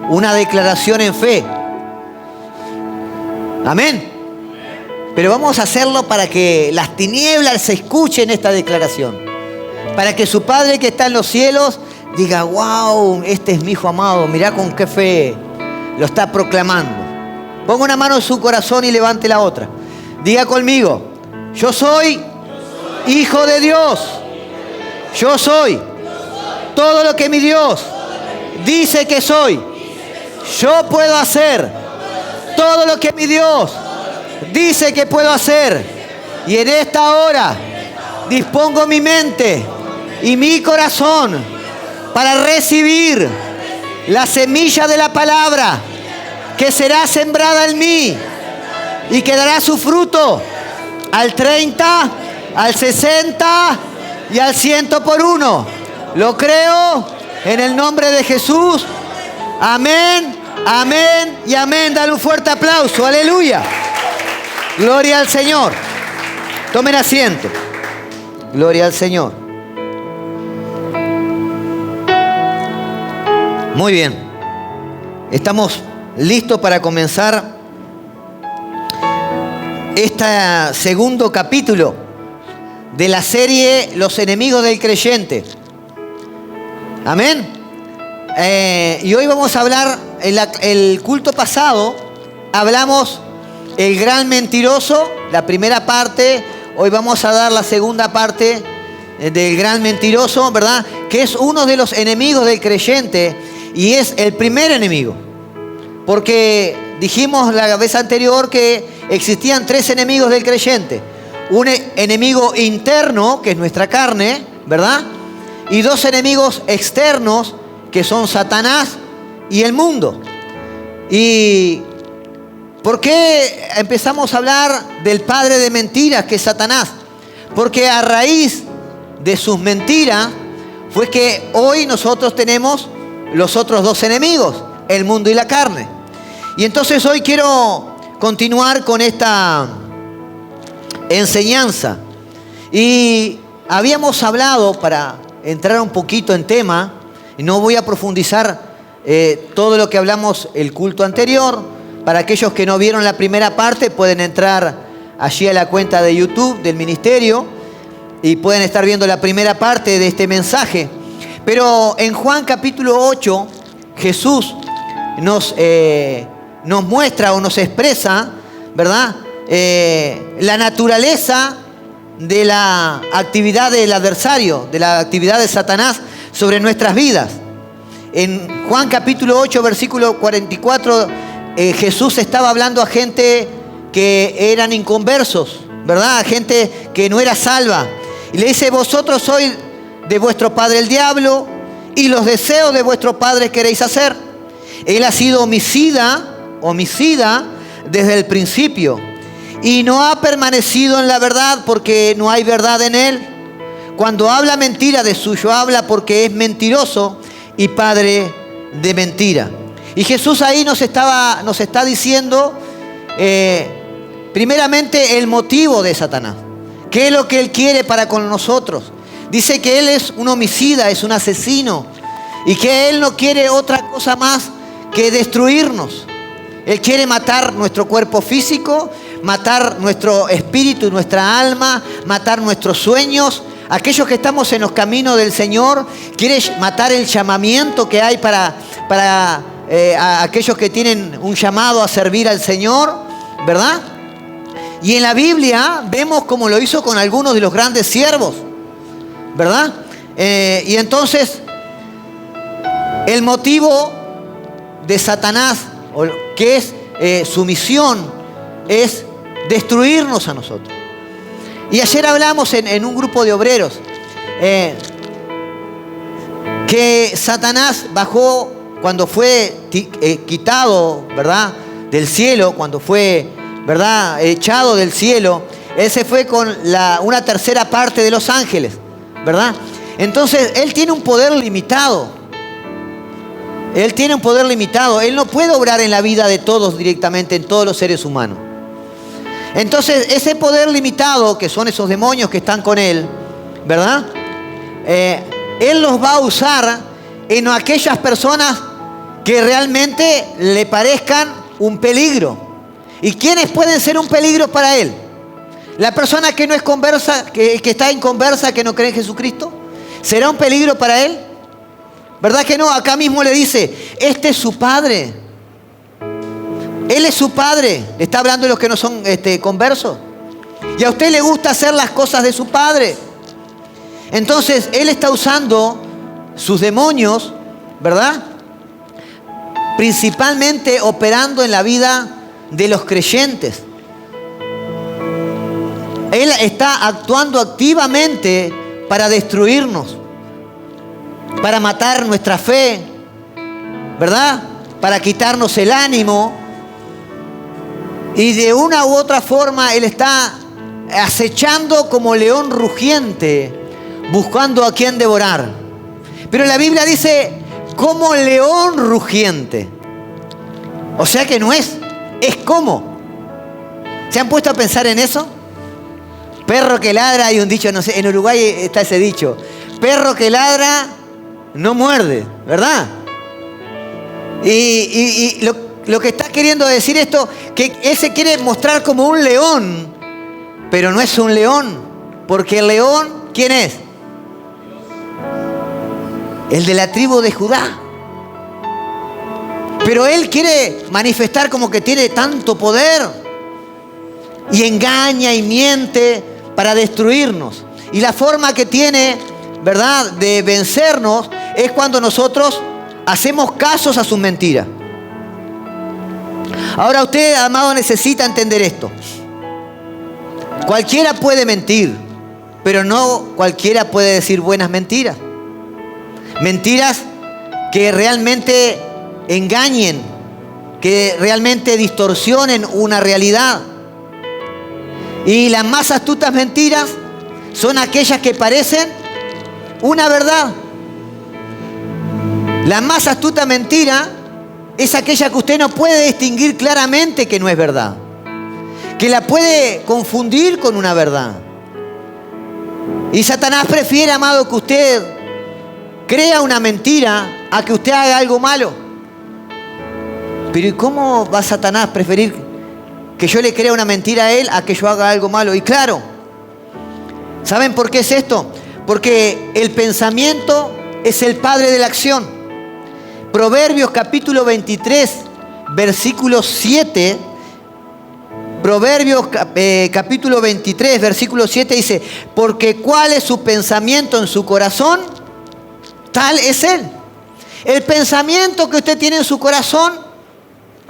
una declaración en fe. Amén. Pero vamos a hacerlo para que las tinieblas se escuchen esta declaración. Para que su Padre que está en los cielos diga, wow, este es mi hijo amado, mirá con qué fe lo está proclamando. Ponga una mano en su corazón y levante la otra. Diga conmigo, yo soy hijo de Dios. Yo soy todo lo que mi Dios dice que soy. Yo puedo hacer todo lo que mi Dios dice que puedo hacer. Y en esta hora dispongo mi mente y mi corazón para recibir la semilla de la palabra que será sembrada en mí y que dará su fruto al 30, al 60 y al 100 por uno. Lo creo en el nombre de Jesús. Amén, amén y amén. Dale un fuerte aplauso. Aleluya. Gloria al Señor. Tomen asiento. Gloria al Señor. Muy bien. Estamos listos para comenzar este segundo capítulo de la serie Los enemigos del creyente. Amén. Y hoy vamos a hablar, el culto pasado hablamos el gran mentiroso, la primera parte. Hoy vamos a dar la segunda parte del gran mentiroso, ¿verdad? Que es uno de los enemigos del creyente y es el primer enemigo. Porque dijimos la vez anterior que existían tres enemigos del creyente. Un enemigo interno, que es nuestra carne, ¿verdad? Y dos enemigos externos, que son Satanás y el mundo. ¿Y por qué empezamos a hablar del padre de mentiras, que es Satanás? Porque a raíz de sus mentiras fue que hoy nosotros tenemos los otros dos enemigos, el mundo y la carne. Y entonces hoy quiero continuar con esta enseñanza. Y habíamos hablado, para entrar un poquito en tema, y no voy a profundizar todo lo que hablamos el culto anterior. Para aquellos que no vieron la primera parte, pueden entrar allí a la cuenta de YouTube del ministerio y pueden estar viendo la primera parte de este mensaje. Pero en Juan capítulo 8, Jesús nos muestra o nos expresa, ¿verdad? La naturaleza de la actividad del adversario, de la actividad de Satanás sobre nuestras vidas. En Juan capítulo 8, versículo 44, Jesús estaba hablando a gente que eran inconversos, ¿verdad? A gente que no era salva. Y le dice, vosotros sois de vuestro padre el diablo y los deseos de vuestro padre queréis hacer. Él ha sido homicida desde el principio y no ha permanecido en la verdad porque no hay verdad en él. Cuando habla mentira, de suyo habla porque es mentiroso y padre de mentira. Y Jesús ahí nos está diciendo primeramente el motivo de Satanás. ¿Qué es lo que él quiere para con nosotros? Dice que él es un homicida, es un asesino y que él no quiere otra cosa más que destruirnos. Él quiere matar nuestro cuerpo físico, matar nuestro espíritu, nuestra alma, matar nuestros sueños. Aquellos que estamos en los caminos del Señor, quiere matar el llamamiento que hay para a aquellos que tienen un llamado a servir al Señor, ¿verdad? Y en la Biblia vemos cómo lo hizo con algunos de los grandes siervos, ¿verdad? Y entonces el motivo de Satanás, que es su misión, es destruirnos a nosotros. Y ayer hablamos en un grupo de obreros que Satanás bajó cuando fue quitado, ¿verdad?, del cielo, cuando fue, ¿verdad?, echado del cielo. Él se fue con una tercera parte de los ángeles, ¿verdad? Entonces él tiene un poder limitado. Él tiene un poder limitado. Él no puede obrar en la vida de todos directamente, en todos los seres humanos. Entonces ese poder limitado, que son esos demonios que están con él, ¿verdad? Él los va a usar en aquellas personas que realmente le parezcan un peligro. ¿Y quiénes pueden ser un peligro para él? La persona que no es conversa, que está inconversa, que no cree en Jesucristo, ¿será un peligro para él? ¿Verdad que no? Acá mismo le dice, este es su padre. Él es su padre. Le está hablando de los que no son conversos. Y a usted le gusta hacer las cosas de su padre. Entonces, él está usando sus demonios, ¿verdad? Principalmente operando en la vida de los creyentes. Él está actuando activamente para destruirnos, para matar nuestra fe, ¿verdad? Para quitarnos el ánimo. Y de una u otra forma Él está acechando como león rugiente, buscando a quien devorar. Pero la Biblia dice, como león rugiente. O sea que no es como. ¿Se han puesto a pensar en eso? Perro que ladra, hay un dicho, no sé, en Uruguay está ese dicho. Perro que ladra no muerde, ¿verdad? Y lo que está queriendo decir esto, que él se quiere mostrar como un león, pero no es un león, porque el león, ¿quién es? El de la tribu de Judá. Pero él quiere manifestar como que tiene tanto poder y engaña y miente para destruirnos. Y la forma que tiene, ¿verdad?, de vencernos es cuando nosotros hacemos casos a sus mentiras. Ahora usted, amado, necesita entender esto. Cualquiera puede mentir, pero no cualquiera puede decir buenas mentiras. Mentiras que realmente engañen, que realmente distorsionen una realidad. Y las más astutas mentiras son aquellas que parecen una verdad. La más astuta mentira es aquella que usted no puede distinguir claramente que no es verdad, que la puede confundir con una verdad. Y Satanás prefiere, amado, que usted crea una mentira a que usted haga algo malo. Pero ¿y cómo va Satanás a preferir que yo le crea una mentira a él a que yo haga algo malo? Y claro, ¿saben por qué es esto? Porque el pensamiento es el padre de la acción. Proverbios capítulo 23, versículo 7. Proverbios capítulo 23, versículo 7 dice, porque cuál es su pensamiento en su corazón, tal es él. El pensamiento que usted tiene en su corazón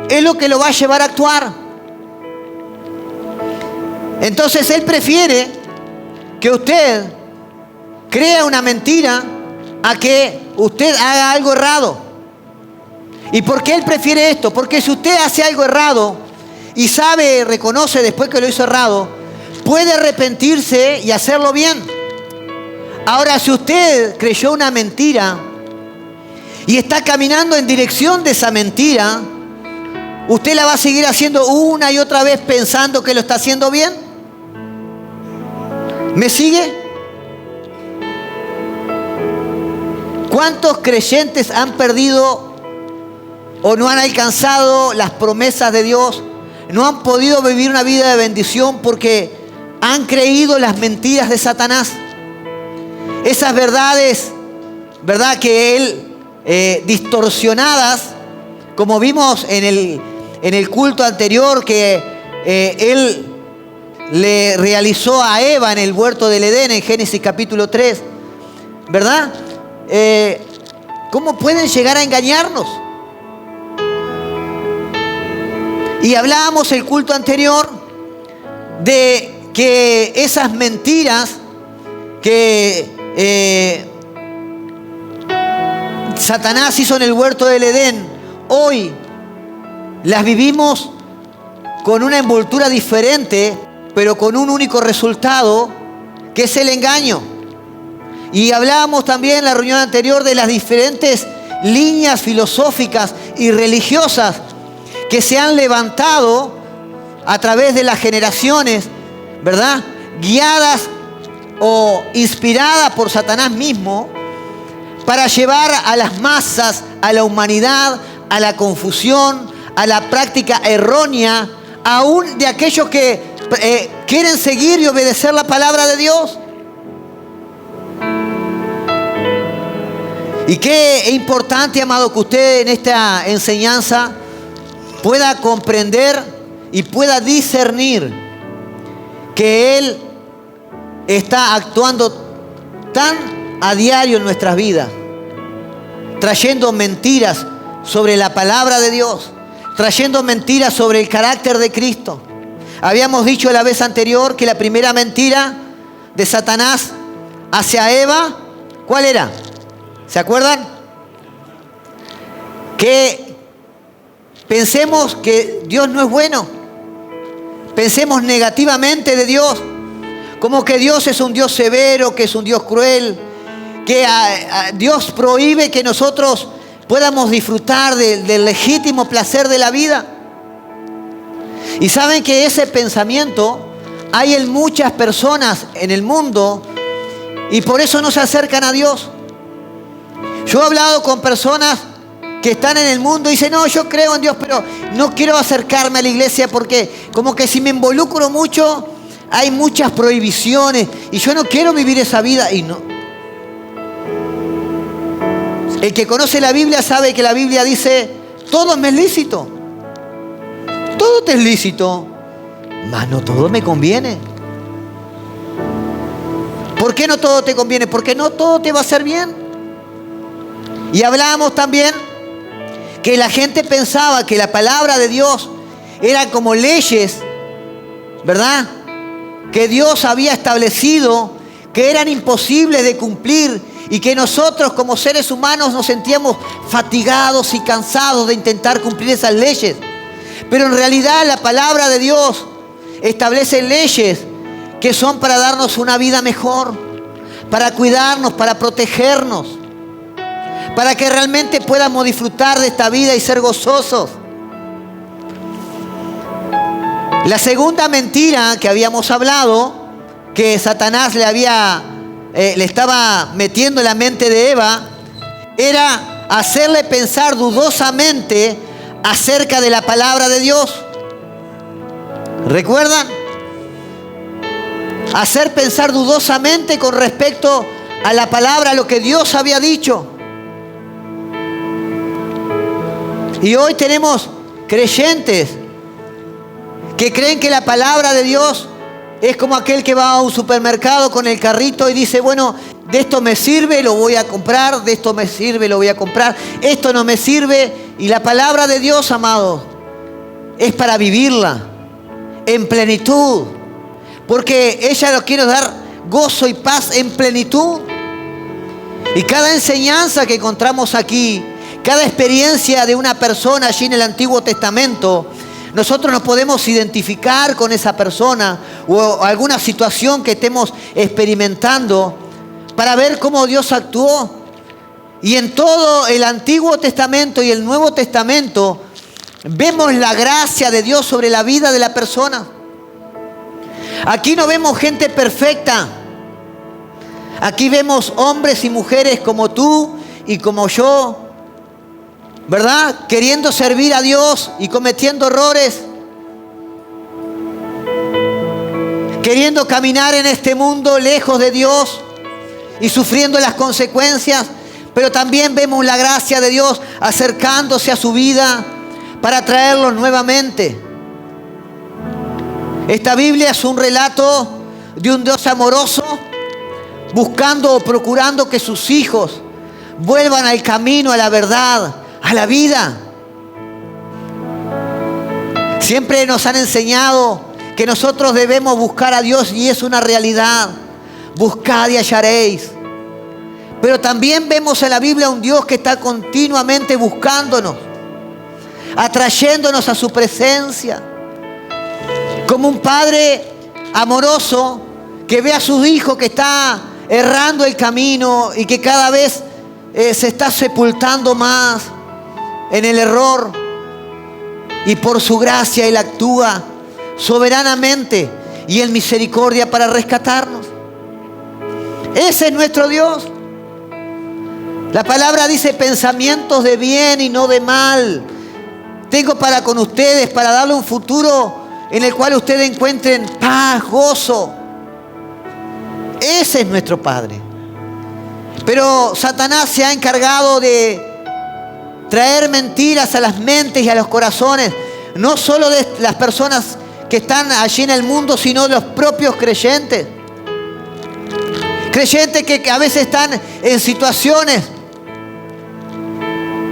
es lo que lo va a llevar a actuar. Entonces él prefiere que usted crea una mentira a que usted haga algo errado. ¿Y por qué él prefiere esto? Porque si usted hace algo errado y sabe, reconoce después que lo hizo errado, puede arrepentirse y hacerlo bien. Ahora, si usted creyó una mentira y está caminando en dirección de esa mentira, ¿usted la va a seguir haciendo una y otra vez pensando que lo está haciendo bien? ¿Me sigue? ¿Cuántos creyentes han perdido o no han alcanzado las promesas de Dios? No han podido vivir una vida de bendición porque han creído las mentiras de Satanás. Esas verdades, ¿verdad?, que él distorsionadas, como vimos en el culto anterior que él le realizó a Eva en el huerto del Edén, en Génesis capítulo 3, ¿verdad? ¿Cómo pueden llegar a engañarnos? Y hablábamos el culto anterior de que esas mentiras que Satanás hizo en el huerto del Edén, hoy las vivimos con una envoltura diferente, pero con un único resultado, que es el engaño. Y hablábamos también en la reunión anterior de las diferentes líneas filosóficas y religiosas que se han levantado a través de las generaciones, ¿verdad?, guiadas o inspiradas por Satanás mismo, para llevar a las masas, a la humanidad, a la confusión, a la práctica errónea, aún de aquellos que quieren seguir y obedecer la palabra de Dios. Y qué importante, amado, que usted en esta enseñanza pueda comprender y pueda discernir que Él está actuando tan a diario en nuestras vidas, trayendo mentiras sobre la palabra de Dios, trayendo mentiras sobre el carácter de Cristo. Habíamos dicho la vez anterior que la primera mentira de Satanás hacia Eva, ¿cuál era? ¿Se acuerdan? Que pensemos que Dios no es bueno. Pensemos negativamente de Dios, como que Dios es un Dios severo, que es un Dios cruel, que Dios prohíbe que nosotros podamos disfrutar del legítimo placer de la vida. Y saben que ese pensamiento hay en muchas personas en el mundo y por eso no se acercan a Dios. Yo he hablado con personas que están en el mundo y dicen, no, yo creo en Dios, pero no quiero acercarme a la iglesia porque como que si me involucro mucho, hay muchas prohibiciones y yo no quiero vivir esa vida. Y no. El que conoce la Biblia sabe que la Biblia dice, todo me es lícito. Todo te es lícito, mas no todo me conviene. ¿Por qué no todo te conviene? Porque no todo te va a hacer bien. Y hablábamos también que la gente pensaba que la palabra de Dios era como leyes, ¿verdad? Que Dios había establecido, que eran imposibles de cumplir y que nosotros como seres humanos nos sentíamos fatigados y cansados de intentar cumplir esas leyes. Pero en realidad la palabra de Dios establece leyes que son para darnos una vida mejor, para cuidarnos, para protegernos, para que realmente podamos disfrutar de esta vida y ser gozosos. La segunda mentira que habíamos hablado, que Satanás le estaba metiendo en la mente de Eva, era hacerle pensar dudosamente acerca de la palabra de Dios. ¿Recuerdan? Hacer pensar dudosamente con respecto a la palabra, a lo que Dios había dicho. Y hoy tenemos creyentes que creen que la palabra de Dios es como aquel que va a un supermercado con el carrito y dice, bueno, de esto me sirve, lo voy a comprar, de esto me sirve, lo voy a comprar, esto no me sirve. Y la palabra de Dios, amados, es para vivirla en plenitud, porque ella nos quiere dar gozo y paz en plenitud. Y cada enseñanza que encontramos aquí, cada experiencia de una persona allí en el Antiguo Testamento, nosotros nos podemos identificar con esa persona o alguna situación que estemos experimentando para ver cómo Dios actuó. Y en todo el Antiguo Testamento y el Nuevo Testamento vemos la gracia de Dios sobre la vida de la persona. Aquí no vemos gente perfecta. Aquí vemos hombres y mujeres como tú y como yo, ¿verdad? Queriendo servir a Dios y cometiendo errores. Queriendo caminar en este mundo lejos de Dios y sufriendo las consecuencias. Pero también vemos la gracia de Dios acercándose a su vida para traerlos nuevamente. Esta Biblia es un relato de un Dios amoroso buscando o procurando que sus hijos vuelvan al camino, a la verdad, a la vida. Siempre nos han enseñado que nosotros debemos buscar a Dios y es una realidad. Buscad y hallaréis. Pero también vemos en la Biblia un Dios que está continuamente buscándonos, atrayéndonos a su presencia. Como un padre amoroso que ve a su hijo que está errando el camino y que cada vez se está sepultando más en el error. Y por su gracia Él actúa soberanamente y en misericordia para rescatarnos. Ese es nuestro Dios. La palabra dice pensamientos de bien y no de mal. Tengo para con ustedes, para darle un futuro en el cual ustedes encuentren paz, gozo. Ese es nuestro Padre. Pero Satanás se ha encargado de traer mentiras a las mentes y a los corazones, no solo de las personas que están allí en el mundo, sino de los propios creyentes. Creyentes que a veces están en situaciones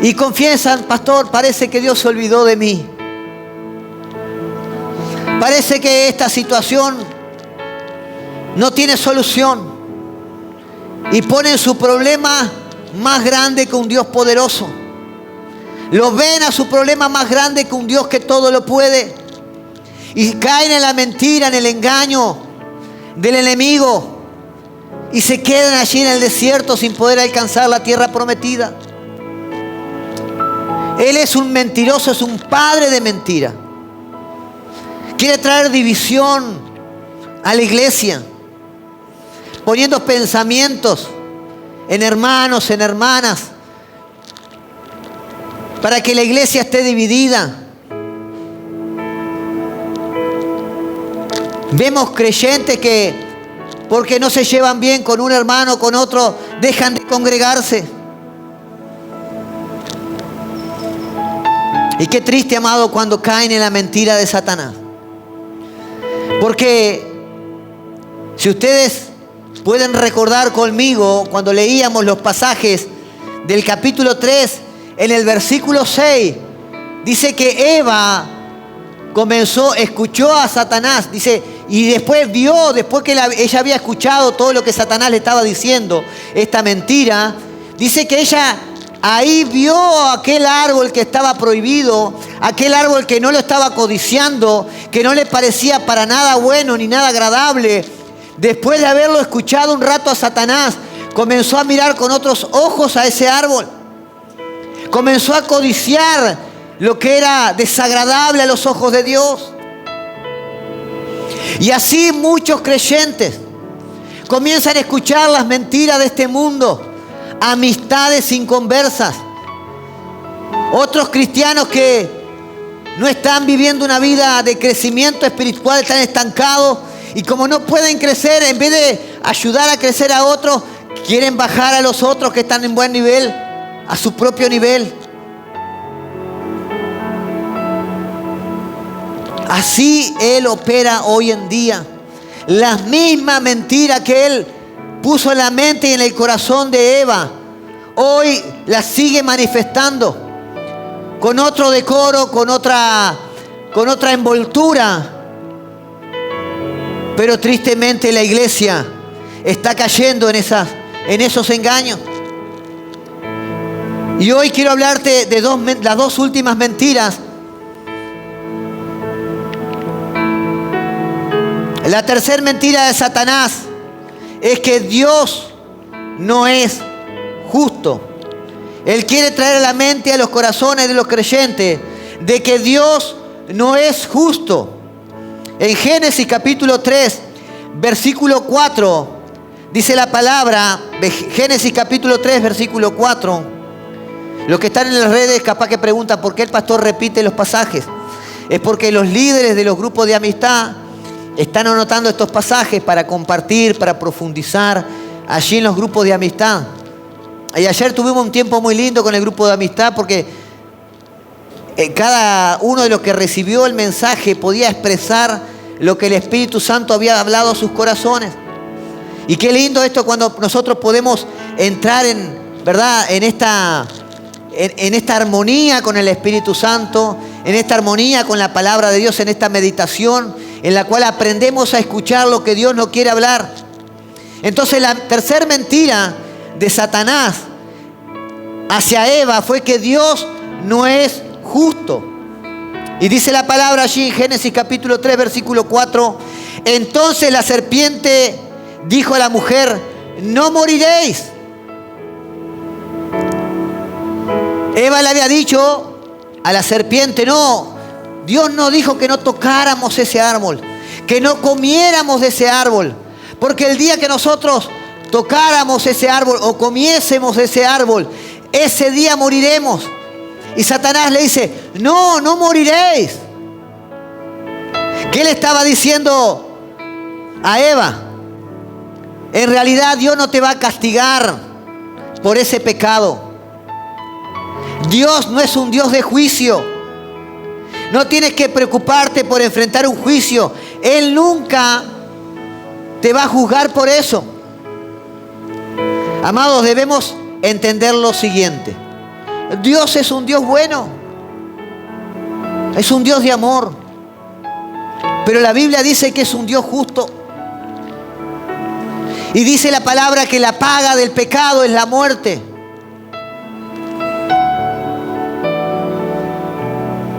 y confiesan: pastor, parece que Dios se olvidó de mí. Parece que esta situación no tiene solución. Y ponen su problema más grande que un Dios poderoso. Lo ven a su problema más grande que un Dios que todo lo puede. Y caen en la mentira, en el engaño del enemigo. Y se quedan allí en el desierto sin poder alcanzar la tierra prometida. Él es un mentiroso, es un padre de mentira. Quiere traer división a la iglesia, poniendo pensamientos en hermanos, en hermanas, para que la iglesia esté dividida. Vemos creyentes que, porque no se llevan bien con un hermano, con otro, dejan de congregarse. Y qué triste, amado, cuando caen en la mentira de Satanás. Porque si ustedes pueden recordar conmigo, cuando leíamos los pasajes del capítulo 3, en el versículo 6, dice que Eva escuchó a Satanás, dice, y después después que ella había escuchado todo lo que Satanás le estaba diciendo, esta mentira, dice que ella ahí vio aquel árbol que estaba prohibido, aquel árbol que no lo estaba codiciando, que no le parecía para nada bueno ni nada agradable. Después de haberlo escuchado un rato a Satanás, comenzó a mirar con otros ojos a ese árbol. Comenzó a codiciar lo que era desagradable a los ojos de Dios. Y así muchos creyentes comienzan a escuchar las mentiras de este mundo. Amistades inconversas. Otros cristianos que no están viviendo una vida de crecimiento espiritual, están estancados. Y como no pueden crecer, en vez de ayudar a crecer a otros, quieren bajar a los otros que están en buen nivel, a su propio nivel. Así Él opera hoy en día. Las mismas mentiras que Él puso en la mente y en el corazón de Eva, hoy las sigue manifestando con otro decoro, con otra envoltura. Pero tristemente la iglesia está cayendo en esos engaños. Y hoy quiero hablarte de las dos últimas mentiras. La tercera mentira de Satanás es que Dios no es justo. Él quiere traer a la mente y a los corazones de los creyentes de que Dios no es justo. En Génesis capítulo 3, versículo 4, dice la palabra, Génesis capítulo 3, versículo 4. Los que están en las redes capaz que preguntan por qué el pastor repite los pasajes. Es porque los líderes de los grupos de amistad están anotando estos pasajes para compartir, para profundizar allí en los grupos de amistad. Y ayer tuvimos un tiempo muy lindo con el grupo de amistad porque cada uno de los que recibió el mensaje podía expresar lo que el Espíritu Santo había hablado a sus corazones. Y qué lindo esto cuando nosotros podemos entrar ¿verdad? en esta armonía con el Espíritu Santo, en esta armonía con la palabra de Dios, en esta meditación en la cual aprendemos a escuchar lo que Dios nos quiere hablar. Entonces la tercera mentira de Satanás hacia Eva fue que Dios no es justo. Y dice la palabra allí en Génesis capítulo 3, versículo 4. Entonces la serpiente dijo a la mujer: no moriréis. Eva le había dicho a la serpiente: no, Dios no dijo que no tocáramos ese árbol, que no comiéramos de ese árbol, porque el día que nosotros tocáramos ese árbol o comiésemos ese árbol, ese día moriremos. Y Satanás le dice, no, no moriréis. ¿Qué le estaba diciendo a Eva? En realidad Dios no te va a castigar por ese pecado. Dios no es un Dios de juicio. No tienes que preocuparte por enfrentar un juicio. Él nunca te va a juzgar por eso. Amados, debemos entender lo siguiente. Dios es un Dios bueno. Es un Dios de amor. Pero la Biblia dice que es un Dios justo. Y dice la palabra que la paga del pecado es la muerte.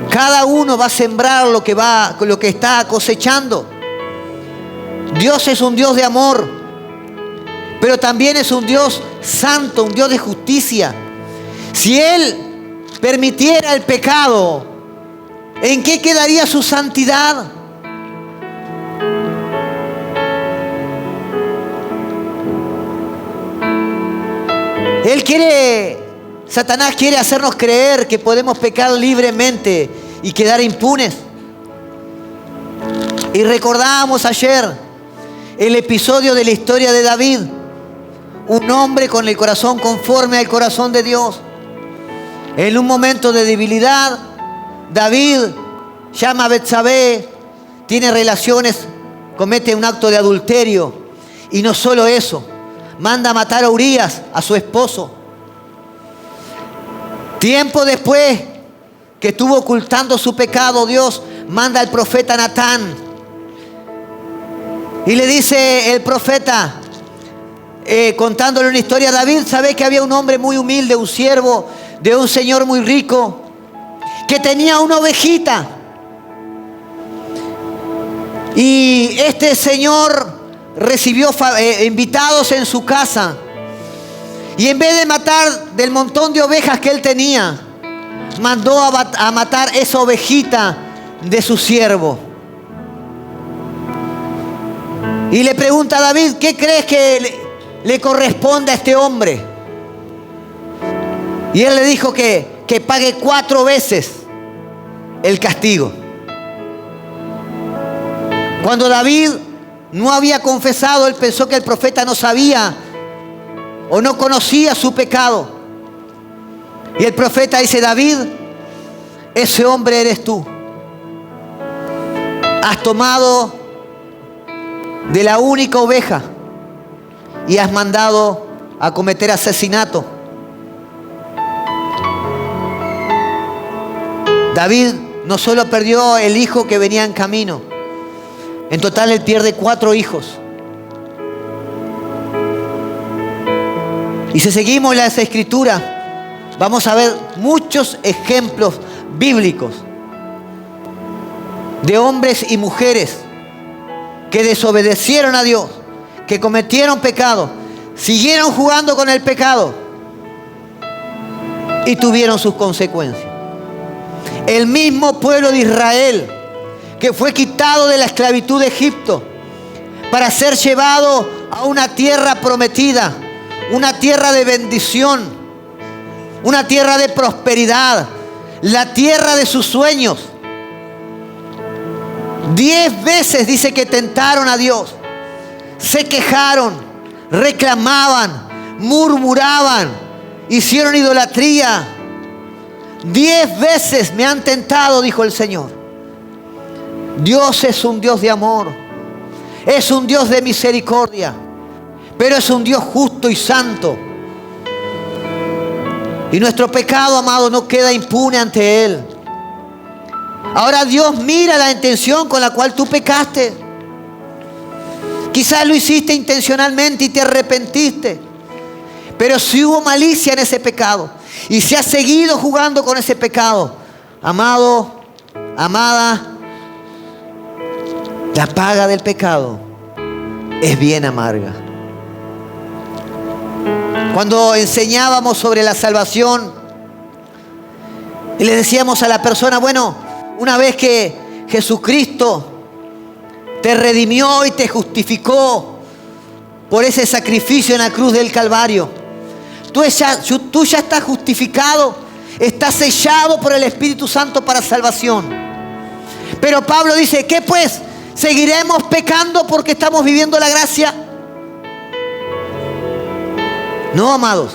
Cada uno va a sembrar lo que está cosechando. Dios es un Dios de amor, pero también es un Dios santo, un Dios de justicia. Si Él permitiera el pecado, ¿en qué quedaría su santidad? Satanás quiere hacernos creer que podemos pecar libremente y quedar impunes. Y recordamos ayer el episodio de la historia de David, un hombre con el corazón conforme al corazón de Dios. En un momento de debilidad, David llama a Betsabé, tiene relaciones, comete un acto de adulterio. Y no solo eso, manda a matar a Urías, a su esposo. Tiempo después que estuvo ocultando su pecado, Dios manda al profeta Natán. Y le dice el profeta, contándole una historia a David, ¿sabés que había un hombre muy humilde, un siervo de un señor muy rico, que tenía una ovejita? Y este señor recibió invitados en su casa. Y en vez de matar del montón de ovejas que él tenía, mandó a matar esa ovejita de su siervo. Y le pregunta a David, ¿qué crees que le corresponde a este hombre? Y él le dijo que pague 4 veces el castigo. Cuando David no había confesado, él pensó que el profeta no sabía o no conocía su pecado. Y el profeta dice, David, ese hombre eres tú. Has tomado de la única oveja y has mandado a cometer asesinato. David no solo perdió el hijo que venía en camino, en total él pierde 4 hijos. Y si seguimos las escrituras, vamos a ver muchos ejemplos bíblicos de hombres y mujeres que desobedecieron a Dios, que cometieron pecado, siguieron jugando con el pecado y tuvieron sus consecuencias. El mismo pueblo de Israel, que fue quitado de la esclavitud de Egipto para ser llevado a una tierra prometida, una tierra de bendición, una tierra de prosperidad, la tierra de sus sueños. 10 veces dice que tentaron a Dios, se quejaron, reclamaban, murmuraban, hicieron idolatría. 10 veces me han tentado, dijo el Señor. Dios es un Dios de amor, es un Dios de misericordia, pero es un Dios justo y santo. Y nuestro pecado, amado, no queda impune ante Él. Ahora Dios mira la intención con la cual tú pecaste. Quizás lo hiciste intencionalmente y te arrepentiste. Pero si hubo malicia en ese pecado y si has seguido jugando con ese pecado, amado, amada, la paga del pecado es bien amarga. Cuando enseñábamos sobre la salvación y le decíamos a la persona, bueno, una vez que Jesucristo te redimió y te justificó, por ese sacrificio en la cruz del Calvario. Tú ya estás justificado, estás sellado por el Espíritu Santo para salvación. Pero Pablo dice, ¿qué pues? ¿Seguiremos pecando porque estamos viviendo la gracia? No, amados.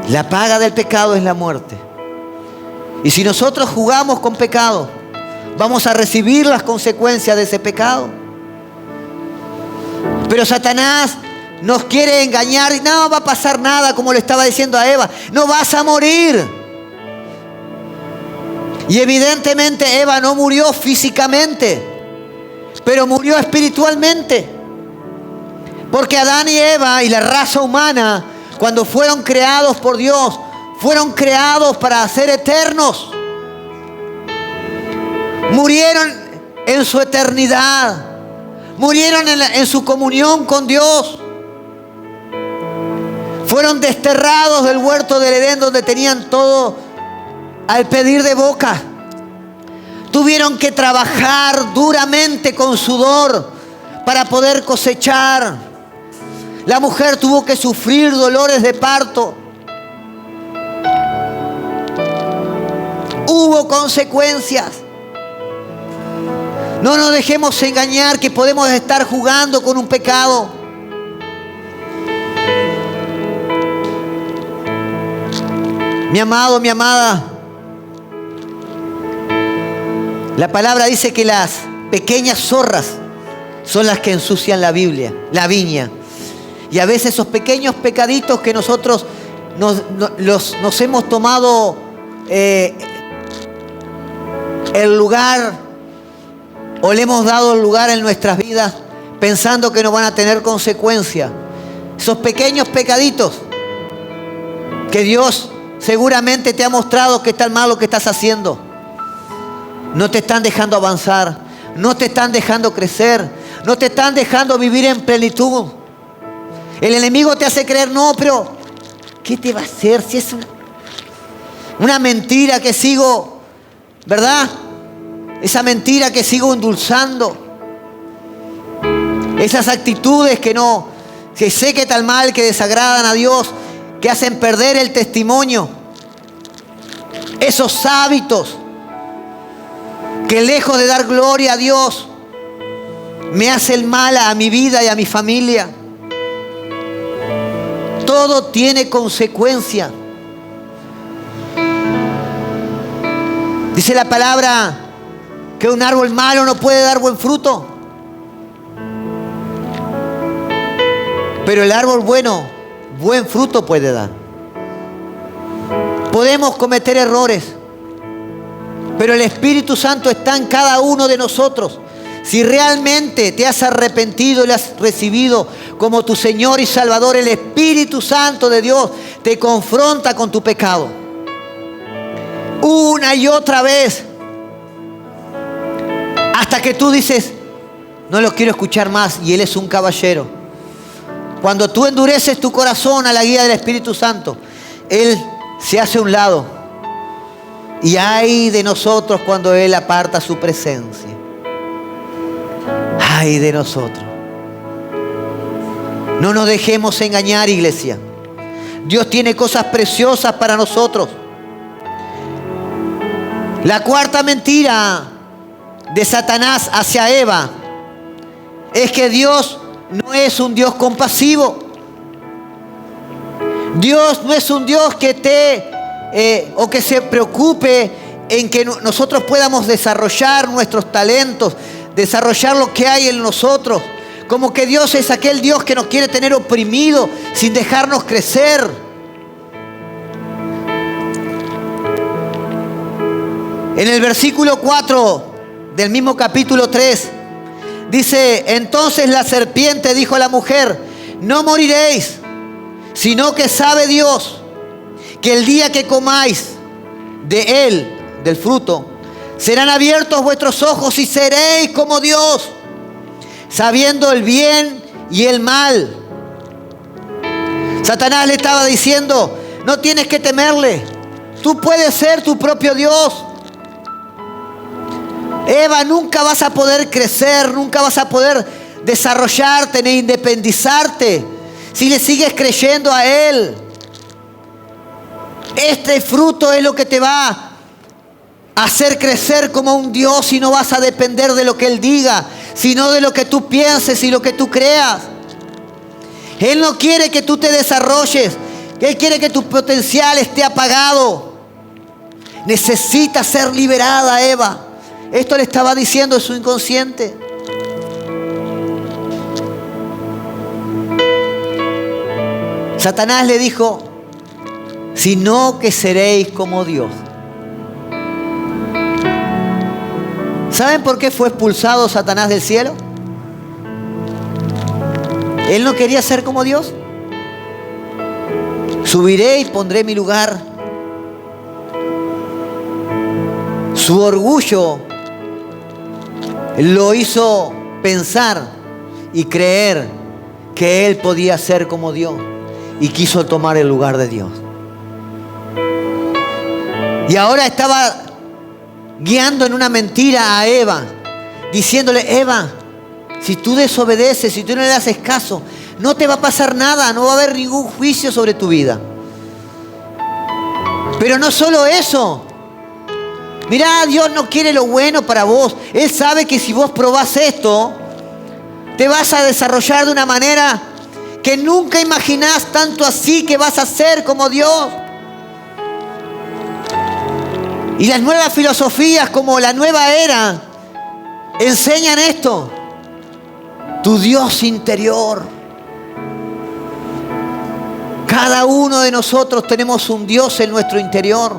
La paga del pecado es la muerte. Y si nosotros jugamos con pecado, vamos a recibir las consecuencias de ese pecado. Pero Satanás nos quiere engañar y no va a pasar nada, como le estaba diciendo a Eva. No vas a morir. Y evidentemente Eva no murió físicamente, pero murió espiritualmente. Porque Adán y Eva y la raza humana, cuando fueron creados por Dios, fueron creados para ser eternos. Murieron en su eternidad. Murieron en su comunión con Dios. Fueron desterrados del huerto del Edén, donde tenían todo al pedir de boca. Tuvieron que trabajar duramente con sudor para poder cosechar. La mujer tuvo que sufrir dolores de parto. Hubo consecuencias. No nos dejemos engañar que podemos estar jugando con un pecado. Mi amado, mi amada, la palabra dice que las pequeñas zorras son las que ensucian la viña. Y a veces esos pequeños pecaditos que nosotros nos hemos tomado el lugar, o le hemos dado el lugar en nuestras vidas pensando que no van a tener consecuencias. Esos pequeños pecaditos que Dios seguramente te ha mostrado que está mal lo que estás haciendo. No te están dejando avanzar, no te están dejando crecer, no te están dejando vivir en plenitud. El enemigo te hace creer, no, pero ¿qué te va a hacer si es una mentira que sigo, ¿verdad? Esa mentira que sigo endulzando. Esas actitudes que sé que están mal, que desagradan a Dios, que hacen perder el testimonio. Esos hábitos que lejos de dar gloria a Dios, me hacen mal a mi vida y a mi familia. Todo tiene consecuencia. Dice la palabra que un árbol malo no puede dar buen fruto. Pero el árbol bueno, buen fruto puede dar. Podemos cometer errores, pero el Espíritu Santo está en cada uno de nosotros. Si realmente te has arrepentido y le has recibido como tu Señor y Salvador, el Espíritu Santo de Dios te confronta con tu pecado. Una y otra vez. Hasta que tú dices, no lo quiero escuchar más, y Él es un caballero. Cuando tú endureces tu corazón a la guía del Espíritu Santo, Él se hace a un lado. Y ay de nosotros cuando Él aparta su presencia. Ay de nosotros. No nos dejemos engañar, iglesia. Dios tiene cosas preciosas para nosotros. La cuarta mentira de Satanás hacia Eva es que Dios no es un Dios compasivo. Dios no es un Dios que o que se preocupe en que nosotros podamos desarrollar nuestros talentos, desarrollar lo que hay en nosotros. Como que Dios es aquel Dios que nos quiere tener oprimidos sin dejarnos crecer. En el versículo 4 del mismo capítulo 3 dice: entonces la serpiente dijo a la mujer: no moriréis, sino que sabe Dios que el día que comáis de él, del fruto, serán abiertos vuestros ojos y seréis como Dios, sabiendo el bien y el mal. Satanás le estaba diciendo: no tienes que temerle, tú puedes ser tu propio Dios. Eva, nunca vas a poder crecer, nunca vas a poder desarrollarte ni independizarte si le sigues creyendo a Él. Este fruto es lo que te va a hacer crecer como un Dios y no vas a depender de lo que Él diga, sino de lo que tú pienses y lo que tú creas. Él no quiere que tú te desarrolles. Él quiere que tu potencial esté apagado. Necesita ser liberada, Eva. Esto le estaba diciendo su inconsciente. Satanás le dijo, sino que seréis como Dios. ¿Saben por qué fue expulsado Satanás del cielo? Él no quería ser como Dios. Subiré y pondré mi lugar. Su orgullo lo hizo pensar y creer que él podía ser como Dios y quiso tomar el lugar de Dios. Y ahora estaba guiando en una mentira a Eva, diciéndole, Eva, si tú desobedeces, si tú no le haces caso, no te va a pasar nada, no va a haber ningún juicio sobre tu vida. Pero no solo eso. Mirá, Dios no quiere lo bueno para vos. Él sabe que si vos probás esto, te vas a desarrollar de una manera que nunca imaginás, tanto así que vas a ser como Dios. Y las nuevas filosofías como la nueva era enseñan esto. Tu Dios interior. Cada uno de nosotros tenemos un Dios en nuestro interior.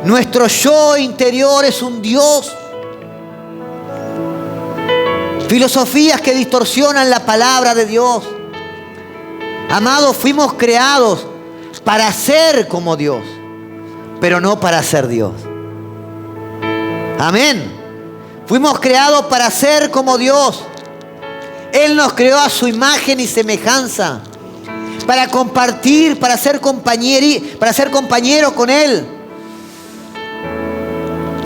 Nuestro yo interior es un Dios. Filosofías que distorsionan la palabra de Dios. Amados, fuimos creados para ser como Dios, pero no para ser Dios. Amén. Fuimos creados para ser como Dios. Él nos creó a su imagen y semejanza, para compartir, para ser compañero con Él,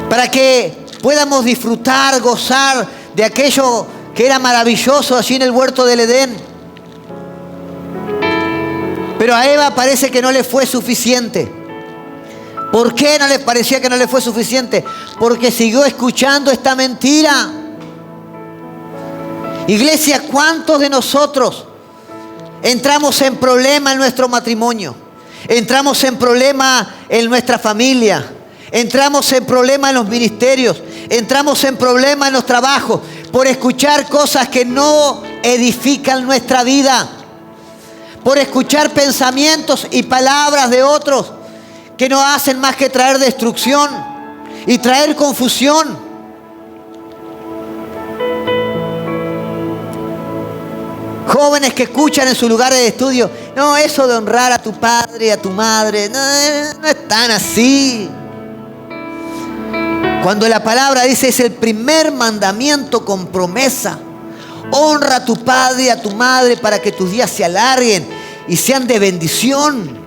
para que podamos disfrutar, gozar de aquello que era maravilloso allí en el huerto del Edén. Pero a Eva parece que no le fue suficiente. ¿Por qué no le parecía que no le fue suficiente? Porque siguió escuchando esta mentira. Iglesia, ¿cuántos de nosotros entramos en problema en nuestro matrimonio? Entramos en problema en nuestra familia. Entramos en problema en los ministerios. Entramos en problema en los trabajos por escuchar cosas que no edifican nuestra vida. Por escuchar pensamientos y palabras de otros que no hacen más que traer destrucción y traer confusión. Jóvenes que escuchan en sus lugares de estudio, no, eso de honrar a tu padre y a tu madre, no es tan así. Cuando la palabra dice es el primer mandamiento con promesa. Honra a tu padre y a tu madre para que tus días se alarguen y sean de bendición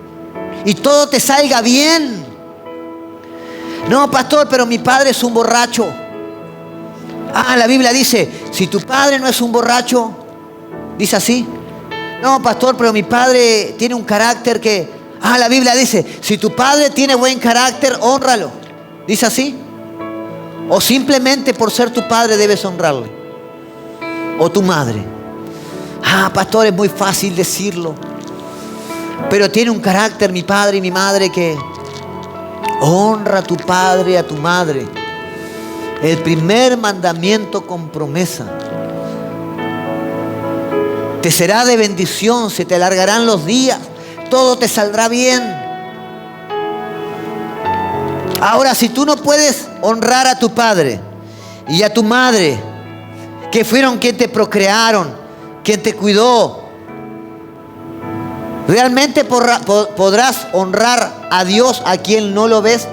y todo te salga bien. No, pastor, pero mi padre es un borracho. La Biblia dice, si tu padre no es un borracho, dice así. No, pastor, pero mi padre tiene un carácter que... la Biblia dice, si tu padre tiene buen carácter, hónralo. Dice así. O simplemente por ser tu padre debes honrarle. O tu madre. Pastor, es muy fácil decirlo. Pero tiene un carácter mi padre y mi madre que... Honra a tu padre y a tu madre. El primer mandamiento con promesa. Te será de bendición, se te alargarán los días, todo te saldrá bien. Ahora, si tú no puedes honrar a tu padre y a tu madre, que fueron quien te procrearon, quien te cuidó, ¿realmente podrás honrar a Dios a quien no lo ves?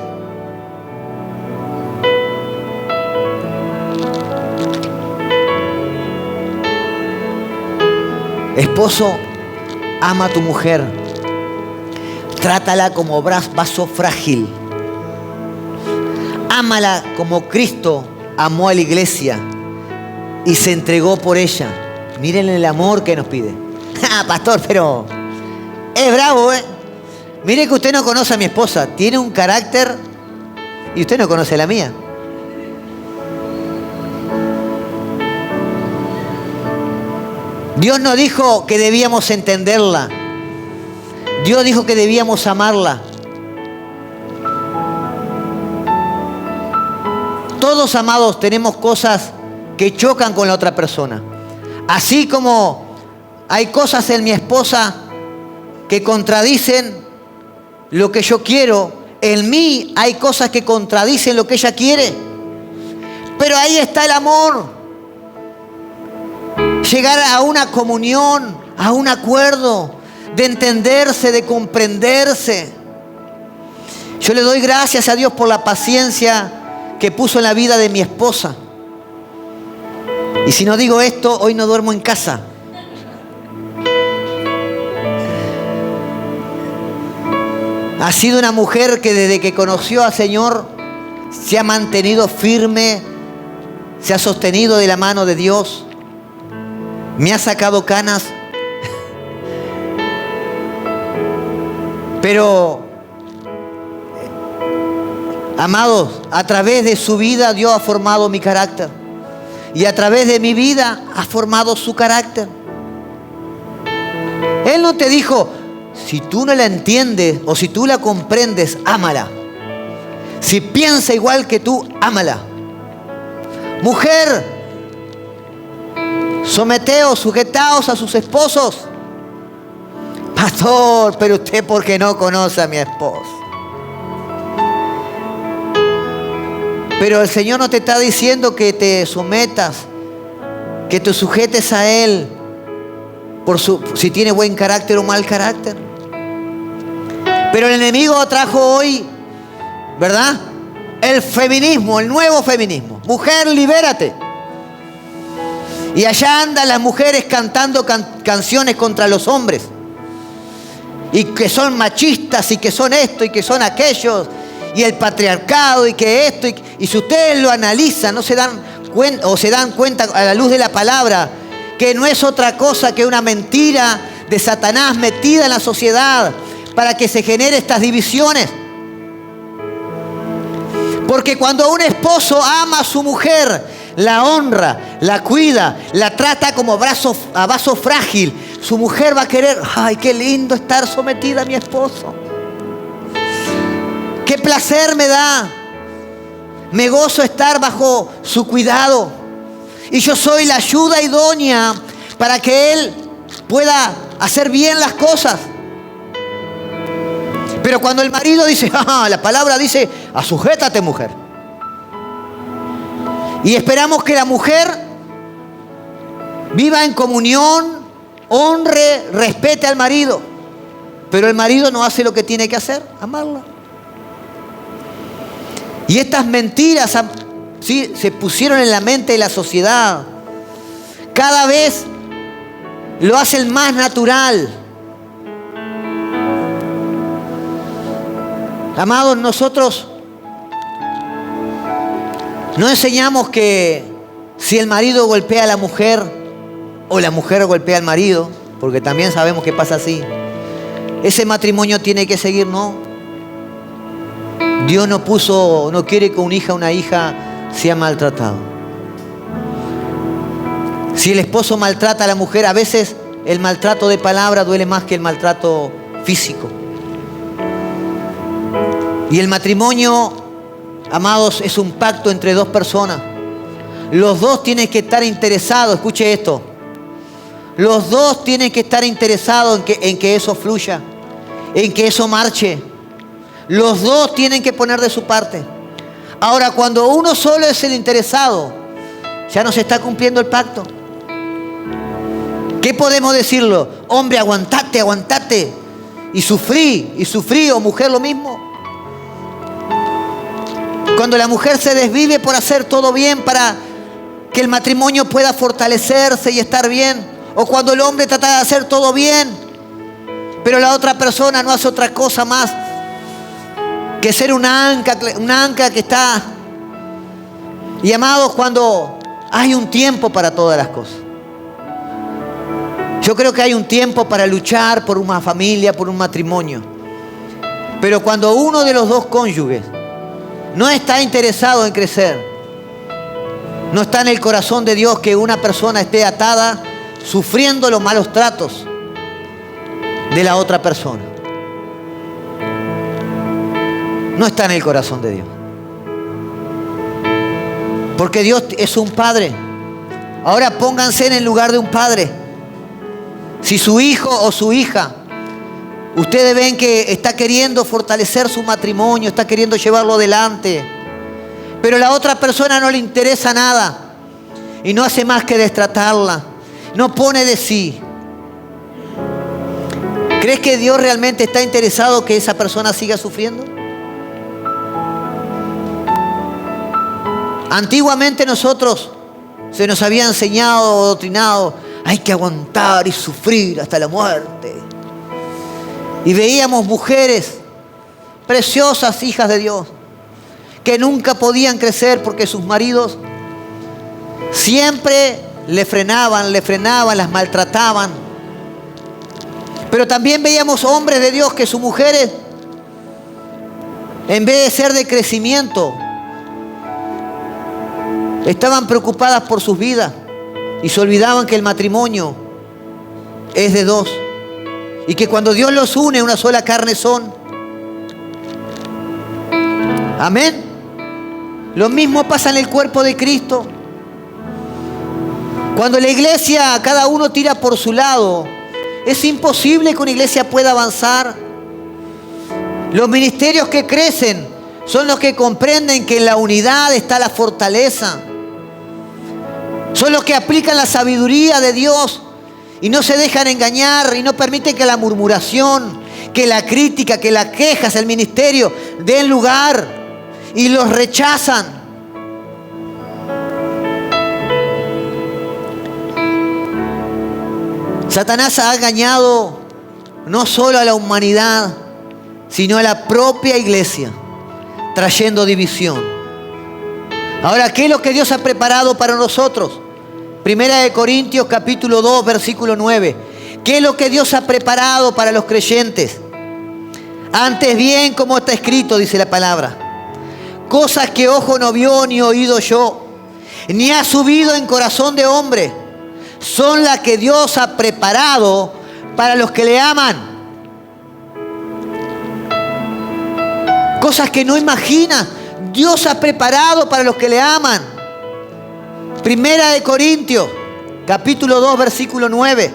Esposo, ama a tu mujer. Trátala como vaso frágil. Ámala como Cristo amó a la iglesia y se entregó por ella. Miren el amor que nos pide. Ah, pastor, pero es bravo, ¿eh? Mire que usted no conoce a mi esposa. Tiene un carácter y usted no conoce la mía. Dios no dijo que debíamos entenderla. Dios dijo que debíamos amarla. Todos, amados, tenemos cosas que chocan con la otra persona. Así como hay cosas en mi esposa que contradicen lo que yo quiero, en mí hay cosas que contradicen lo que ella quiere. Pero ahí está el amor. Llegar a una comunión, a un acuerdo, de entenderse, de comprenderse. Yo le doy gracias a Dios por la paciencia que puso en la vida de mi esposa. Y si no digo esto, hoy no duermo en casa. Ha sido una mujer que desde que conoció al Señor se ha mantenido firme, se ha sostenido de la mano de Dios. Me ha sacado canas. Pero, amados, a través de su vida Dios ha formado mi carácter. Y a través de mi vida ha formado su carácter. Él no te dijo, si tú no la entiendes o si tú la comprendes, ámala. Si piensa igual que tú, ámala. Mujer, someteos, sujetaos a sus esposos. Pastor, pero usted porque no conoce a mi esposo. Pero el Señor no te está diciendo que te sometas, que te sujetes a Él por si tiene buen carácter o mal carácter. Pero el enemigo trajo hoy, ¿verdad? El feminismo, el nuevo feminismo. Mujer, libérate. Y allá andan las mujeres cantando canciones contra los hombres. Y que son machistas y que son esto y que son aquellos. Y el patriarcado y que esto. Y si ustedes lo analizan, no se dan cuenta o se dan cuenta a la luz de la palabra que no es otra cosa que una mentira de Satanás metida en la sociedad para que se generen estas divisiones. Porque cuando un esposo ama a su mujer, la honra, la cuida, la trata como vaso frágil, su mujer va a querer, ay, qué lindo estar sometida a mi esposo. Qué placer me da. Me gozo estar bajo su cuidado. Y yo soy la ayuda idónea para que él pueda hacer bien las cosas. Pero cuando el marido dice, la palabra dice, asujétate, mujer. Y esperamos que la mujer viva en comunión, honre, respete al marido. Pero el marido no hace lo que tiene que hacer, amarla. Y estas mentiras, ¿sí?, se pusieron en la mente de la sociedad. Cada vez lo hacen más natural. Amados, nosotros no enseñamos que si el marido golpea a la mujer o la mujer golpea al marido, porque también sabemos que pasa así, ese matrimonio tiene que seguir, no. Dios no quiere que una hija sea maltratado. Si el esposo maltrata a la mujer, a veces el maltrato de palabra duele más que el maltrato físico. Y el matrimonio, amados, es un pacto entre dos personas. Los dos tienen que estar interesados, escuche esto. Los dos tienen que estar interesados en que eso fluya, en que eso marche. Los dos tienen que poner de su parte. Ahora, cuando uno solo es el interesado, ya no se está cumpliendo el pacto. ¿Qué podemos decirlo? Hombre, aguantate. Y sufrí, o mujer lo mismo. Cuando la mujer se desvive por hacer todo bien para que el matrimonio pueda fortalecerse y estar bien. O cuando el hombre trata de hacer todo bien, pero la otra persona no hace otra cosa más que ser una ancla que está. Y amados, cuando hay un tiempo para todas las cosas. Yo creo que hay un tiempo para luchar por una familia, por un matrimonio. Pero cuando uno de los dos cónyuges no está interesado en crecer, no está en el corazón de Dios que una persona esté atada, sufriendo los malos tratos de la otra persona. No está en el corazón de Dios. Porque Dios es un padre. Ahora pónganse en el lugar de un padre. Si su hijo o su hija, ustedes ven que está queriendo fortalecer su matrimonio, está queriendo llevarlo adelante, pero la otra persona no le interesa nada y no hace más que destratarla, no pone de sí. ¿Crees que Dios realmente está interesado que esa persona siga sufriendo? Antiguamente nosotros se nos había enseñado o doctrinado, hay que aguantar y sufrir hasta la muerte. Y veíamos mujeres preciosas, hijas de Dios, que nunca podían crecer porque sus maridos siempre le frenaban, las maltrataban. Pero también veíamos hombres de Dios que sus mujeres, en vez de ser de crecimiento, estaban preocupadas por sus vidas y se olvidaban que el matrimonio es de dos y que cuando Dios los une, una sola carne son. Amén. Lo mismo pasa en el cuerpo de Cristo. Cuando la iglesia, cada uno tira por su lado, es imposible que una iglesia pueda avanzar. Los ministerios que crecen son los que comprenden que en la unidad está la fortaleza. Son los que aplican la sabiduría de Dios y no se dejan engañar y no permiten que la murmuración, que la crítica, que las quejas, el ministerio den lugar y los rechazan. Satanás ha engañado no solo a la humanidad, sino a la propia iglesia, trayendo división. Ahora, ¿qué es lo que Dios ha preparado para nosotros? Primera de Corintios capítulo 2, versículo 9. ¿Qué es lo que Dios ha preparado para los creyentes? Antes bien, como está escrito, dice la palabra, cosas que ojo no vio ni oído yo, ni ha subido en corazón de hombre, son las que Dios ha preparado para los que le aman. Cosas que no imagina, Dios ha preparado para los que le aman. Primera de Corintios, capítulo 2, versículo 9.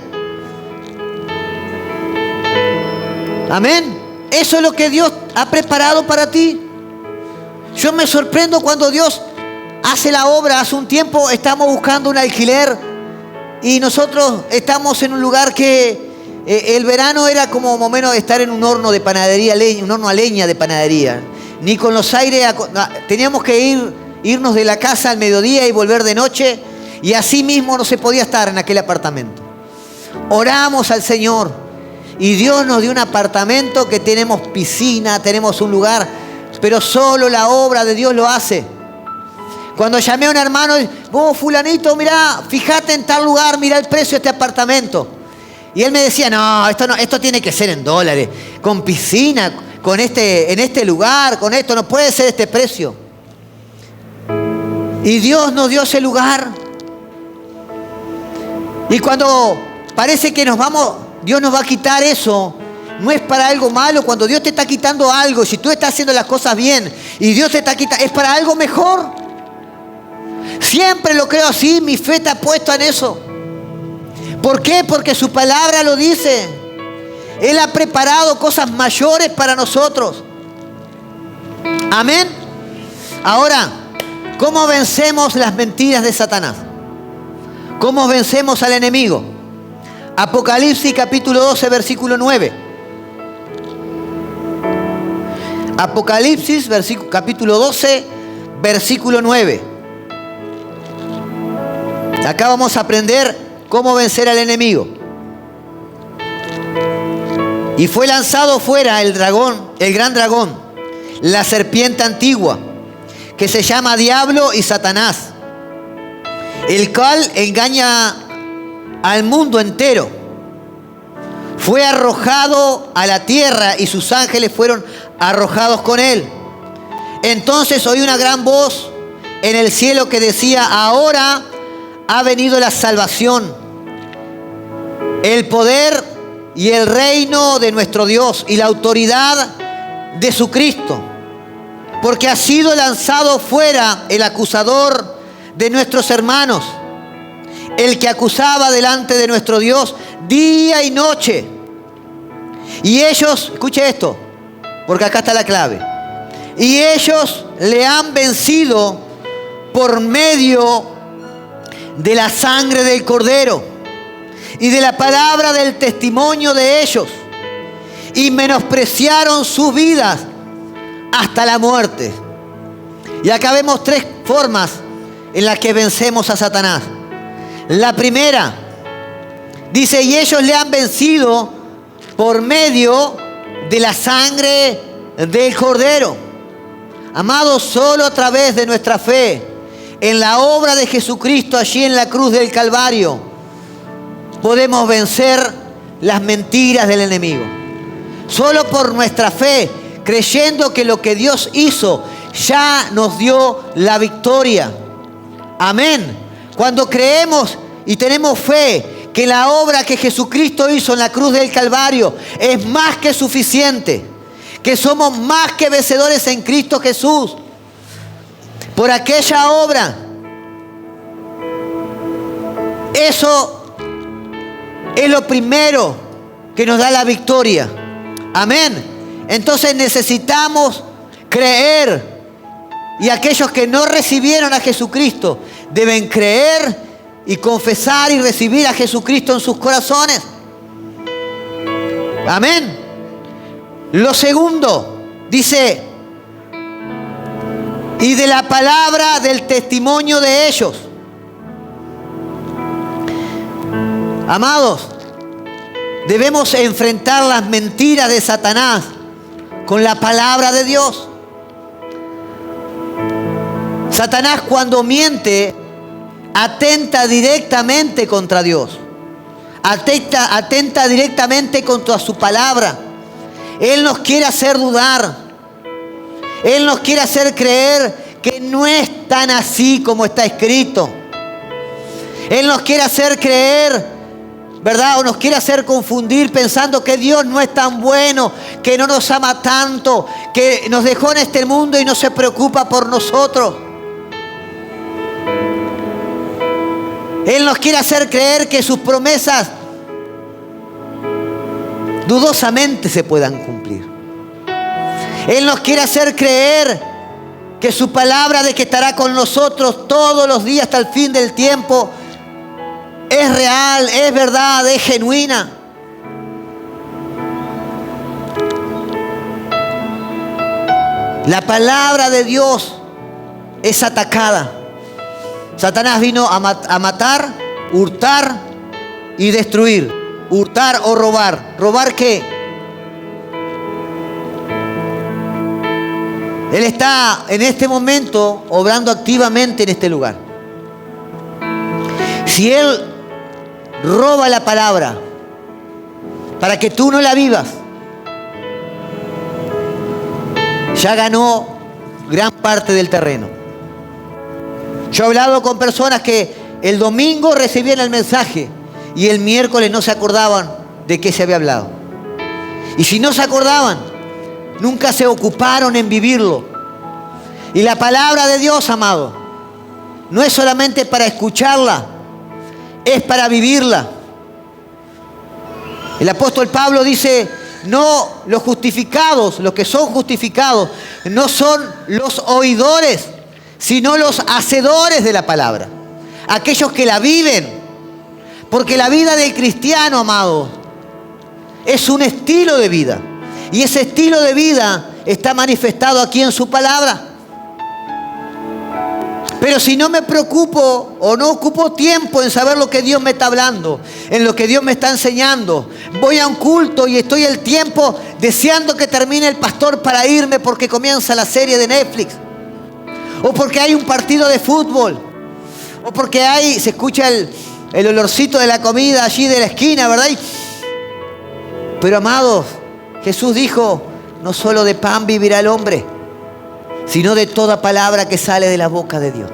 Amén. Eso es lo que Dios ha preparado para ti. Yo me sorprendo cuando Dios hace la obra. Hace un tiempo estamos buscando un alquiler y nosotros estamos en un lugar que el verano era como más o menos estar en un horno de panadería, un horno a leña de panadería. Ni con los aires, teníamos que irnos de la casa al mediodía y volver de noche, y así mismo no se podía estar en aquel apartamento. Oramos al Señor y Dios nos dio un apartamento que tenemos piscina, tenemos un lugar, pero solo la obra de Dios lo hace. Cuando llamé a un hermano, vos fulanito, mirá, fíjate en tal lugar, mirá el precio de este apartamento. Y él me decía, no, esto tiene que ser en dólares, con piscina, en este lugar, con esto, no puede ser este precio. Y Dios nos dio ese lugar. Y cuando parece que Dios nos va a quitar eso, no es para algo malo. Cuando Dios te está quitando algo, si tú estás haciendo las cosas bien y Dios te está quitando, es para algo mejor. Siempre lo creo así, mi fe está puesta en eso. ¿Por qué? Porque su palabra lo dice. Él ha preparado cosas mayores para nosotros. Amén. Ahora, ¿cómo vencemos las mentiras de Satanás? ¿Cómo vencemos al enemigo? Apocalipsis capítulo 12, versículo 9. Apocalipsis capítulo 12, versículo 9. Acá vamos a aprender cómo vencer al enemigo. Y fue lanzado fuera el dragón, el gran dragón, la serpiente antigua, que se llama Diablo y Satanás, el cual engaña al mundo entero. fue arrojado a la tierra y sus ángeles fueron arrojados con él. Entonces oí una gran voz en el cielo que decía: ahora ha venido la salvación, el poder y el reino de nuestro Dios y la autoridad de su Cristo, porque ha sido lanzado fuera el acusador de nuestros hermanos, el que acusaba delante de nuestro Dios día y noche. Y ellos, escuche esto, porque acá está la clave, y ellos le han vencido por medio de la sangre del Cordero y de la palabra del testimonio de ellos, y menospreciaron sus vidas hasta la muerte. Y acá vemos tres formas en las que vencemos a Satanás. La primera, dice, y ellos le han vencido por medio de la sangre del Cordero. Amados, solo a través de nuestra fe en la obra de Jesucristo allí en la cruz del Calvario podemos vencer las mentiras del enemigo. Solo por nuestra fe, creyendo que lo que Dios hizo ya nos dio la victoria. Amén. Cuando creemos y tenemos fe que la obra que Jesucristo hizo en la cruz del Calvario es más que suficiente, que somos más que vencedores en Cristo Jesús, por aquella obra, eso es lo primero que nos da la victoria. Amén. Entonces necesitamos creer, y aquellos que no recibieron a Jesucristo deben creer y confesar y recibir a Jesucristo en sus corazones. Amén. Lo segundo, dice, y de la palabra del testimonio de ellos. Amados, debemos enfrentar las mentiras de Satanás con la palabra de Dios. Satanás, cuando miente, atenta directamente contra Dios. Atenta directamente contra su palabra. Él nos quiere hacer dudar. Él nos quiere hacer creer que no es tan así como está escrito. Él nos quiere hacer creer, ¿verdad? O nos quiere hacer confundir pensando que Dios no es tan bueno, que no nos ama tanto, que nos dejó en este mundo y no se preocupa por nosotros. Él nos quiere hacer creer que sus promesas dudosamente se puedan cumplir. Él nos quiere hacer creer que su palabra de que estará con nosotros todos los días hasta el fin del tiempo es real, es verdad, es genuina. La palabra de Dios es atacada. Satanás vino a matar, hurtar y destruir. Hurtar o robar. ¿Robar qué? Él está en este momento obrando activamente en este lugar. Si Él roba la palabra para que tú no la vivas, ya ganó gran parte del terreno. Yo he hablado con personas que el domingo recibían el mensaje y el miércoles no se acordaban de qué se había hablado. Y si no se acordaban, nunca se ocuparon en vivirlo. Y la palabra de Dios, amado, no es solamente para escucharla, es para vivirla. El apóstol Pablo dice, no, los justificados, los que son justificados, no son los oidores, sino los hacedores de la palabra. Aquellos que la viven. Porque la vida del cristiano, amado, es un estilo de vida. Y ese estilo de vida está manifestado aquí en su palabra. Pero si no me preocupo o no ocupo tiempo en saber lo que Dios me está hablando, en lo que Dios me está enseñando, voy a un culto y estoy el tiempo deseando que termine el pastor para irme porque comienza la serie de Netflix, o porque hay un partido de fútbol, o porque se escucha el olorcito de la comida allí de la esquina, ¿verdad? Pero amados, Jesús dijo, no solo de pan vivirá el hombre, sino de toda palabra que sale de la boca de Dios.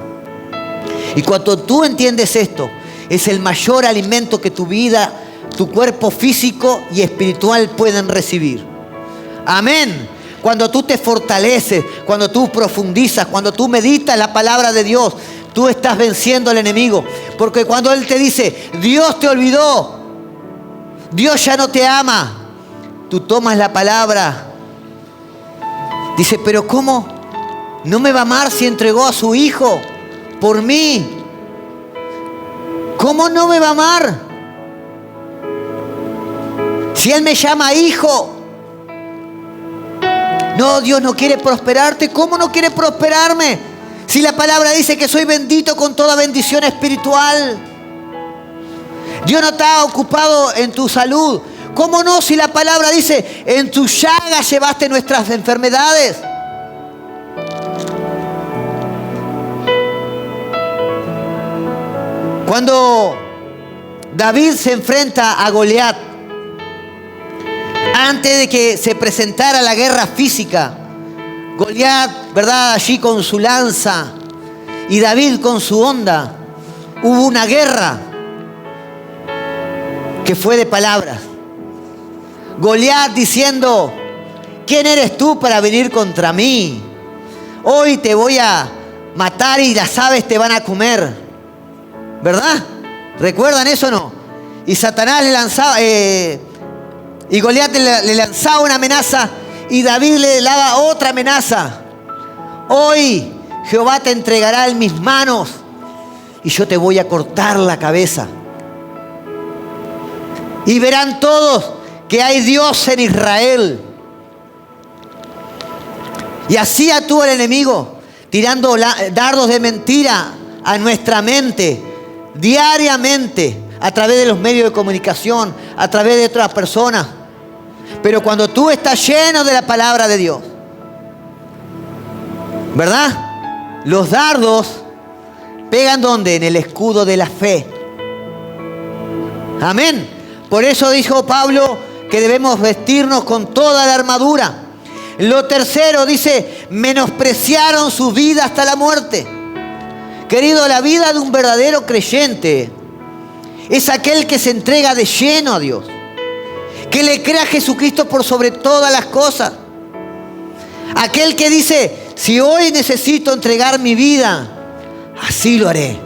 Y cuando tú entiendes esto, es el mayor alimento que tu vida, tu cuerpo físico y espiritual pueden recibir. Amén. Cuando tú te fortaleces, cuando tú profundizas, cuando tú meditas la palabra de Dios, tú estás venciendo al enemigo. Porque cuando Él te dice, Dios te olvidó, Dios ya no te ama, tú tomas la palabra. Dice, pero ¿cómo? ¿No me va a amar si entregó a su hijo por mí? ¿Cómo no me va a amar? Si Él me llama hijo. No, Dios no quiere prosperarte. ¿Cómo no quiere prosperarme? Si la palabra dice que soy bendito con toda bendición espiritual. Dios no está ocupado en tu salud. ¿Cómo no? Si la palabra dice, en tus llagas llevaste nuestras enfermedades. Cuando David se enfrenta a Goliat, antes de que se presentara la guerra física, Goliat, ¿verdad?, allí con su lanza y David con su honda, hubo una guerra que fue de palabras. Goliat diciendo, ¿quién eres tú para venir contra mí? Hoy te voy a matar y las aves te van a comer. ¿Verdad? ¿Recuerdan eso o no? Y Satanás le lanzaba, y Goliat le lanzaba una amenaza y David le daba otra amenaza. Hoy Jehová te entregará en mis manos y yo te voy a cortar la cabeza. Y verán todos que hay Dios en Israel. Y así actúa el enemigo, tirando dardos de mentira a nuestra mente, diariamente, a través de los medios de comunicación, a través de otras personas. Pero cuando tú estás lleno de la palabra de Dios, ¿verdad? Los dardos pegan ¿dónde? En el escudo de la fe. Amén. Por eso dijo Pablo que debemos vestirnos con toda la armadura. Lo tercero dice, menospreciaron su vida hasta la muerte. Querido, la vida de un verdadero creyente es aquel que se entrega de lleno a Dios, que le cree a Jesucristo por sobre todas las cosas. Aquel que dice, si hoy necesito entregar mi vida, así lo haré.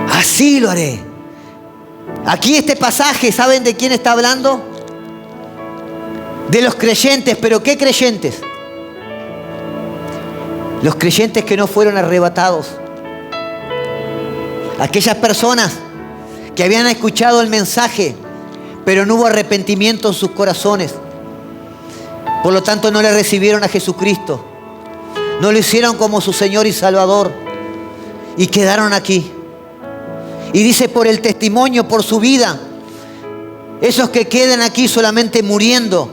Así lo haré. Aquí este pasaje, ¿saben de quién está hablando? De los creyentes. ¿Pero qué creyentes? Los creyentes que no fueron arrebatados. Aquellas personas que habían escuchado el mensaje, pero no hubo arrepentimiento en sus corazones. Por lo tanto, no le recibieron a Jesucristo. No lo hicieron como su Señor y Salvador. Y quedaron aquí. Y dice, por el testimonio, por su vida, esos que quedan aquí solamente muriendo,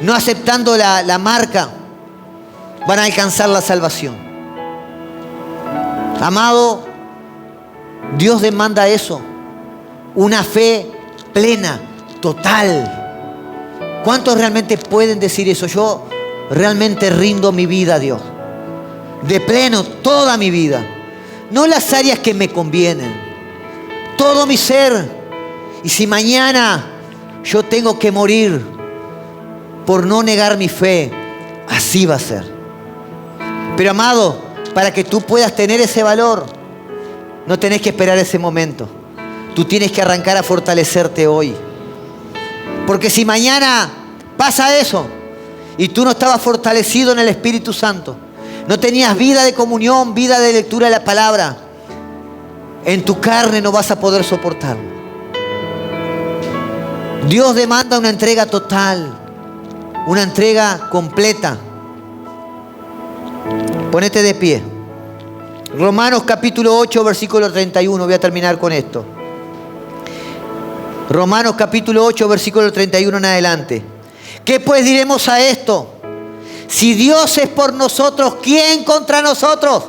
no aceptando la marca, van a alcanzar la salvación. Amado, Dios demanda eso, una fe plena, total. ¿Cuántos realmente pueden decir eso? Yo realmente rindo mi vida a Dios. De pleno, toda mi vida. No las áreas que me convienen. Todo mi ser. Y si mañana yo tengo que morir por no negar mi fe, así va a ser. Pero amado, para que tú puedas tener ese valor, no tenés que esperar ese momento. Tú tienes que arrancar a fortalecerte hoy. Porque si mañana pasa eso y tú no estabas fortalecido en el Espíritu Santo, no tenías vida de comunión, vida de lectura de la palabra, en tu carne no vas a poder soportarlo. Dios demanda una entrega total, una entrega completa. Ponete de pie. Romanos capítulo 8, versículo 31. Voy a terminar con esto. Romanos capítulo 8, versículo 31 en adelante. ¿Qué pues diremos a esto? Si Dios es por nosotros, ¿quién contra nosotros?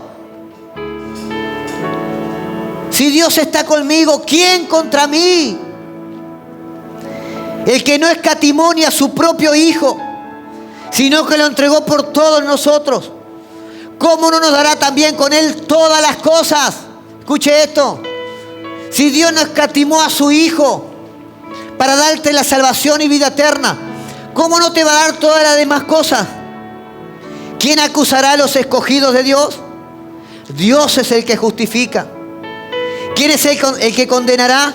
Si Dios está conmigo, ¿quién contra mí? El que no escatimó ni a su propio Hijo, sino que lo entregó por todos nosotros, ¿cómo no nos dará también con Él todas las cosas? Escuche esto. Si Dios no escatimó a su Hijo para darte la salvación y vida eterna, ¿cómo no te va a dar todas las demás cosas? ¿Quién acusará a los escogidos de Dios? Dios es el que justifica. ¿Quién es el que condenará?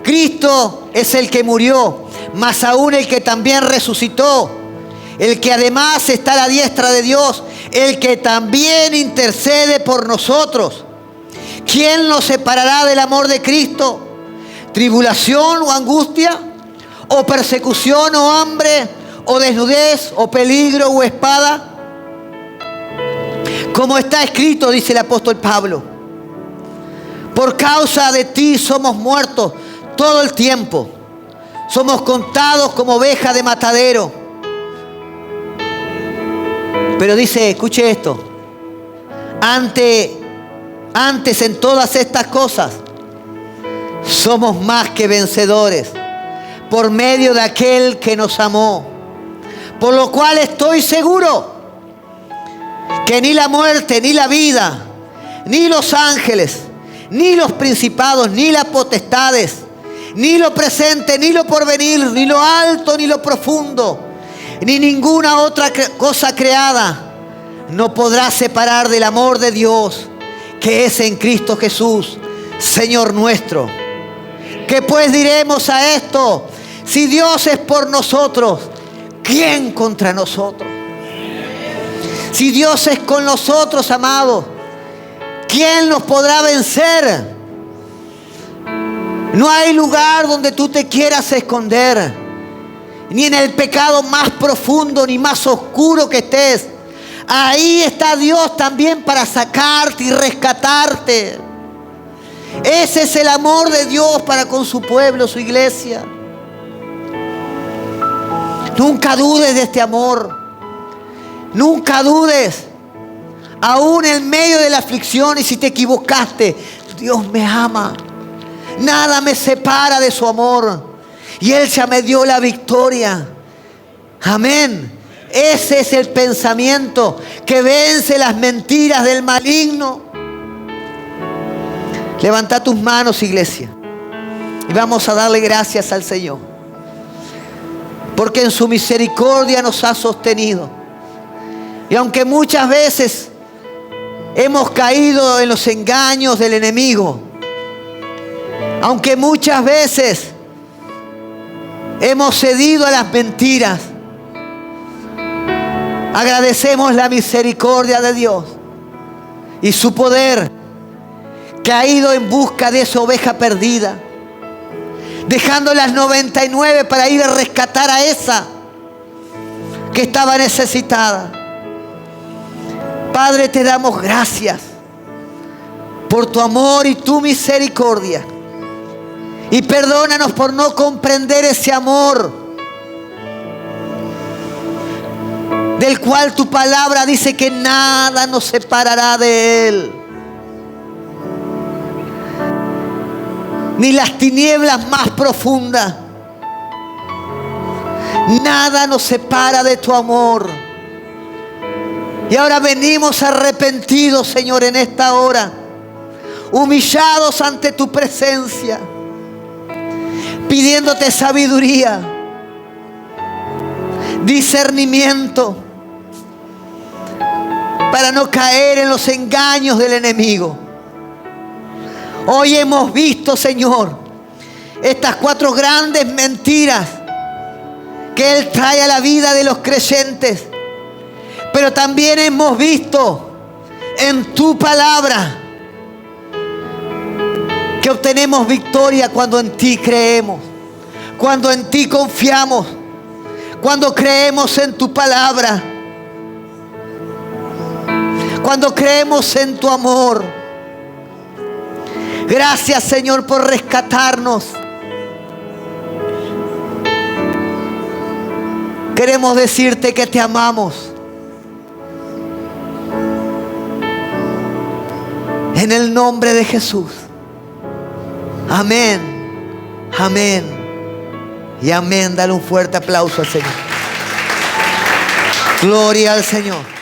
Cristo es el que murió, más aún el que también resucitó, el que además está a la diestra de Dios, el que también intercede por nosotros. ¿Quién nos separará del amor de Cristo? ¿Tribulación o angustia? ¿O persecución o hambre? ¿O desnudez o peligro o espada? Como está escrito, dice el apóstol Pablo, por causa de ti somos muertos todo el tiempo. Somos contados como ovejas de matadero. Pero dice, escuche esto, antes en todas estas cosas somos más que vencedores por medio de aquel que nos amó. Por lo cual estoy seguro que ni la muerte, ni la vida, ni los ángeles, ni los principados, ni las potestades, ni lo presente, ni lo porvenir, ni lo alto, ni lo profundo, ni ninguna otra cosa creada no podrá separar del amor de Dios que es en Cristo Jesús, Señor nuestro. ¿Qué pues diremos a esto? Si Dios es por nosotros, ¿quién contra nosotros? Si Dios es con nosotros, amados, ¿quién nos podrá vencer? No hay lugar donde tú te quieras esconder, ni en el pecado más profundo, ni más oscuro que estés. Ahí está Dios también para sacarte y rescatarte. Ese es el amor de Dios para con su pueblo, su iglesia. Nunca dudes de este amor. Nunca dudes. Aún en medio de la aflicción, y si te equivocaste, Dios me ama. Nada me separa de su amor. Y Él ya me dio la victoria. Amén. Ese es el pensamiento que vence las mentiras del maligno. Levanta tus manos, iglesia, y vamos a darle gracias al Señor, porque en su misericordia nos ha sostenido. Y aunque muchas veces hemos caído en los engaños del enemigo, aunque muchas veces hemos cedido a las mentiras, agradecemos la misericordia de Dios y su poder, que ha ido en busca de esa oveja perdida, dejando las 99 para ir a rescatar a esa que estaba necesitada. Padre, te damos gracias por tu amor y tu misericordia. Y perdónanos por no comprender ese amor del cual tu palabra dice que nada nos separará de Él. Ni las tinieblas más profundas. Nada nos separa de tu amor. Y ahora venimos arrepentidos, Señor, en esta hora, humillados ante tu presencia, pidiéndote sabiduría, discernimiento, para no caer en los engaños del enemigo. Hoy hemos visto, Señor, estas 4 grandes mentiras que Él trae a la vida de los creyentes. Pero también hemos visto en tu palabra que obtenemos victoria cuando en ti creemos, cuando en ti confiamos, cuando creemos en tu palabra, cuando creemos en tu amor. Gracias, Señor, por rescatarnos. Queremos decirte que te amamos. En el nombre de Jesús. Amén. Amén. Y amén. Dale un fuerte aplauso al Señor. Gloria al Señor.